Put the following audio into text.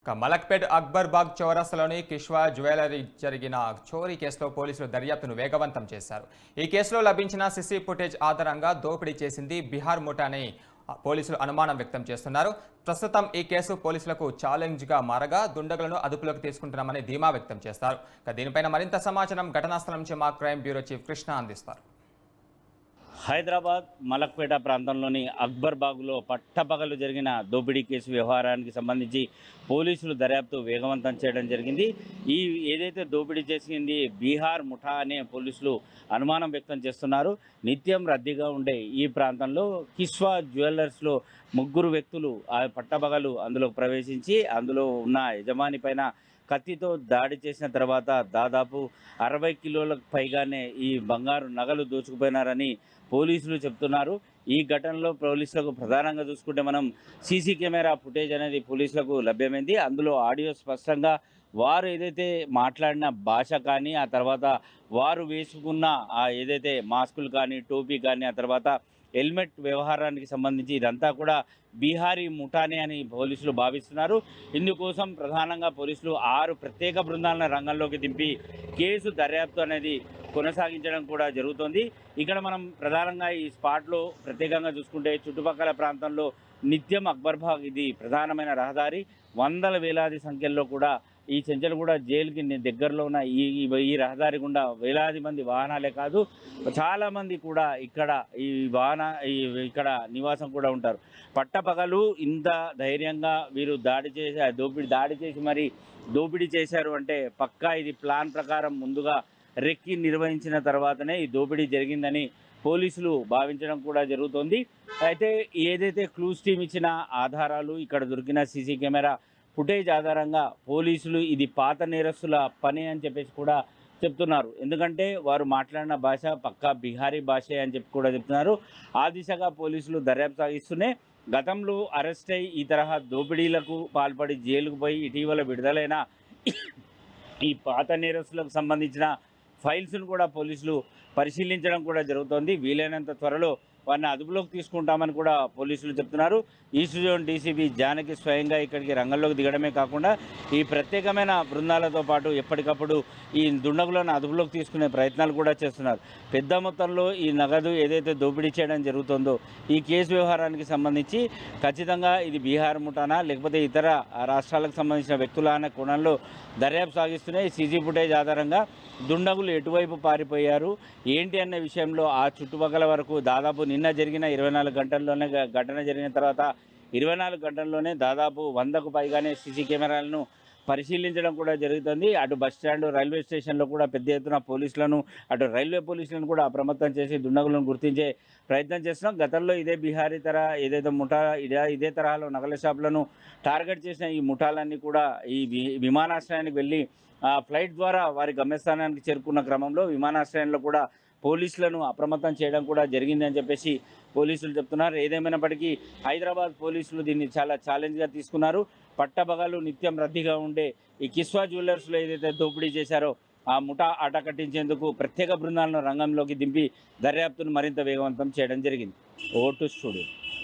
మలక్పేట్ అక్బర్ బాగ్ చౌరస్తాలోని కిష్వా jewellery జరిగిన చోరీ కేసులో పోలీసులు దర్యాప్తును వేగవంతం చేశారు. ఈ కేసులో లభించిన సీసీ ఫుటేజ్ ఆధారంగా దోపిడీ చేసింది బీహార్ ముఠాని పోలీసులు అనుమానం వ్యక్తం చేస్తున్నారు. ప్రస్తుతం ఈ కేసు పోలీసులకు ఛాలెంజ్గా మారగా దుండగులను అదుపులోకి తీసుకుంటున్నామని ధీమా వ్యక్తం చేస్తారు. దీనిపైన మరింత సమాచారం ఘటనా స్థలం నుంచి మా క్రైమ్ బ్యూరో చీఫ్ కృష్ణ అందిస్తారు. హైదరాబాద్ మలక్పేట ప్రాంతంలోని అక్బర్ బాగ్లో పట్టపగలు జరిగిన దోపిడీ కేసు వ్యవహారానికి సంబంధించి పోలీసులు దర్యాప్తు వేగవంతం చేయడం జరిగింది. ఏదైతే దోపిడీ చేసింది బీహార్ ముఠా అనే పోలీసులు అనుమానం వ్యక్తం చేస్తున్నారు. నిత్యం రద్దీగా ఉండే ఈ ప్రాంతంలో కిష్వా జ్యువెలర్స్లో ముగ్గురు వ్యక్తులు ఆ పట్టపగలు అందులో ప్రవేశించి అందులో ఉన్న యజమాని పైన కత్తితో దాడి చేసిన తర్వాత దాదాపు 60 కిలోలకు పైగానే ఈ బంగారు నగలు దోచుకుపోయినారని పోలీసులు చెప్తున్నారు. ఈ ఘటనలో పోలీసులకు ప్రధానంగా చూసుకుంటే మనం సీసీ కెమెరా ఫుటేజ్ అనేది పోలీసులకు లభ్యమైంది. అందులో ఆడియో స్పష్టంగా వారు ఏదైతే మాట్లాడిన భాష కానీ ఆ తర్వాత వారు వేసుకున్న ఏదైతే మాస్కులు కానీ టోపీ కానీ ఆ తర్వాత హెల్మెట్ వ్యవహారానికి సంబంధించి ఇదంతా కూడా బీహారీ ముఠానే అని పోలీసులు భావిస్తున్నారు. ఇందుకోసం ప్రధానంగా పోలీసులు 6 ప్రత్యేక బృందాలను రంగంలోకి దింపి కేసు దర్యాప్తు అనేది కొనసాగించడం కూడా జరుగుతుంది. ఇక్కడ మనం ప్రధానంగా ఈ స్పాట్లో ప్రత్యేకంగా చూసుకుంటే చుట్టుపక్కల ప్రాంతంలో నిత్యం అక్బర్ బాగ్ ఇది ప్రధానమైన రహదారి. వందల వేలాది సంఖ్యలో కూడా ఈ చెంచల్గూడ జైలుకి దగ్గరలో ఉన్న ఈ రహదారి గుండా వేలాది మంది వాహనాలే కాదు చాలామంది కూడా ఇక్కడ నివాసం కూడా ఉంటారు. పట్టపగలు ఇంత ధైర్యంగా వీరు దాడి చేసి మరి దోపిడీ చేశారు అంటే పక్కా ఇది ప్లాన్ ప్రకారం ముందుగా రెక్కి నిర్వహించిన తర్వాతనే ఈ దోపిడీ జరిగిందని పోలీసులు భావించడం కూడా జరుగుతోంది. అయితే ఏదైతే క్లూస్ టీమ్ ఇచ్చిన ఆధారాలు ఇక్కడ దొరికిన సీసీ కెమెరా ఫుటేజ్ ఆధారంగా పోలీసులు ఇది పాత నేరస్తుల పని అని చెప్పేసి కూడా చెప్తున్నారు. ఎందుకంటే వారు మాట్లాడిన భాష పక్కా బీహారీ భాషే అని చెప్పి కూడా చెప్తున్నారు. ఆ దిశగా పోలీసులు దర్యాప్తు సాగిస్తూనే గతంలో అరెస్ట్ అయి ఈ తరహా దోపిడీలకు పాల్పడి జైలుకు పోయి ఇటీవల విడుదలైన ఈ పాత నేరస్తులకు సంబంధించిన ఫైల్స్ను కూడా పోలీసులు పరిశీలించడం కూడా జరుగుతోంది. వీలైనంత త్వరలో వారిని అదుపులోకి తీసుకుంటామని కూడా పోలీసులు చెప్తున్నారు. ఈస్ట్ జోన్ డీసీపీ జానకి స్వయంగా ఇక్కడికి రంగంలోకి దిగడమే కాకుండా ఈ ప్రత్యేకమైన బృందాలతో పాటు ఎప్పటికప్పుడు ఈ దుండగులను అదుపులోకి తీసుకునే ప్రయత్నాలు కూడా చేస్తున్నారు. పెద్ద మొత్తంలో ఈ నగదు ఏదైతే దోపిడీ చేయడం జరుగుతుందో ఈ కేసు వ్యవహారానికి సంబంధించి ఖచ్చితంగా ఇది బీహార్ ముఠానా లేకపోతే ఇతర రాష్ట్రాలకు సంబంధించిన వ్యక్తుల అనే కోణంలో దర్యాప్తు సాగిస్తూనే సీసీ ఫుటేజ్ ఆధారంగా దుండగులు ఎటువైపు పారిపోయారు ఏంటి అనే విషయంలో ఆ చుట్టుపక్కల వరకు దాదాపు నిన్న జరిగిన 24 గంటల్లోనే ఘటన జరిగిన తర్వాత 24 గంటల్లోనే దాదాపు 100కు పైగానే సీసీ కెమెరాలను పరిశీలించడం కూడా జరుగుతుంది. అటు బస్టాండ్ రైల్వే స్టేషన్లో కూడా పెద్ద ఎత్తున పోలీసులను అటు రైల్వే పోలీసులను కూడా అప్రమత్తం చేసి దుండగులను గుర్తించే ప్రయత్నం చేస్తున్నాం. గతంలో ఇదే బీహారీ ఏదైతే ముఠా ఇదే తరహాలో నగల షాపులను టార్గెట్ చేసిన ఈ ముఠాలన్నీ కూడా ఈ విమానాశ్రయానికి వెళ్ళి ఫ్లైట్ ద్వారా వారి గమ్యస్థానానికి చేరుకున్న క్రమంలో విమానాశ్రయంలో కూడా పోలీసులను అప్రమత్తం చేయడం కూడా జరిగింది అని చెప్పేసి పోలీసులు చెప్తున్నారు. ఏదేమైనప్పటికీ హైదరాబాద్ పోలీసులు దీన్ని చాలా ఛాలెంజ్గా తీసుకున్నారు. పట్టబగలు నిత్యం రద్దీగా ఉండే ఈ కిష్వా జ్యువెలర్స్లో ఏదైతే దోపిడీ చేశారో ఆ ముఠా ఆట కట్టించేందుకు ప్రత్యేక బృందాలను రంగంలోకి దింపి దర్యాప్తును మరింత వేగవంతం చేయడం జరిగింది. Vote studio.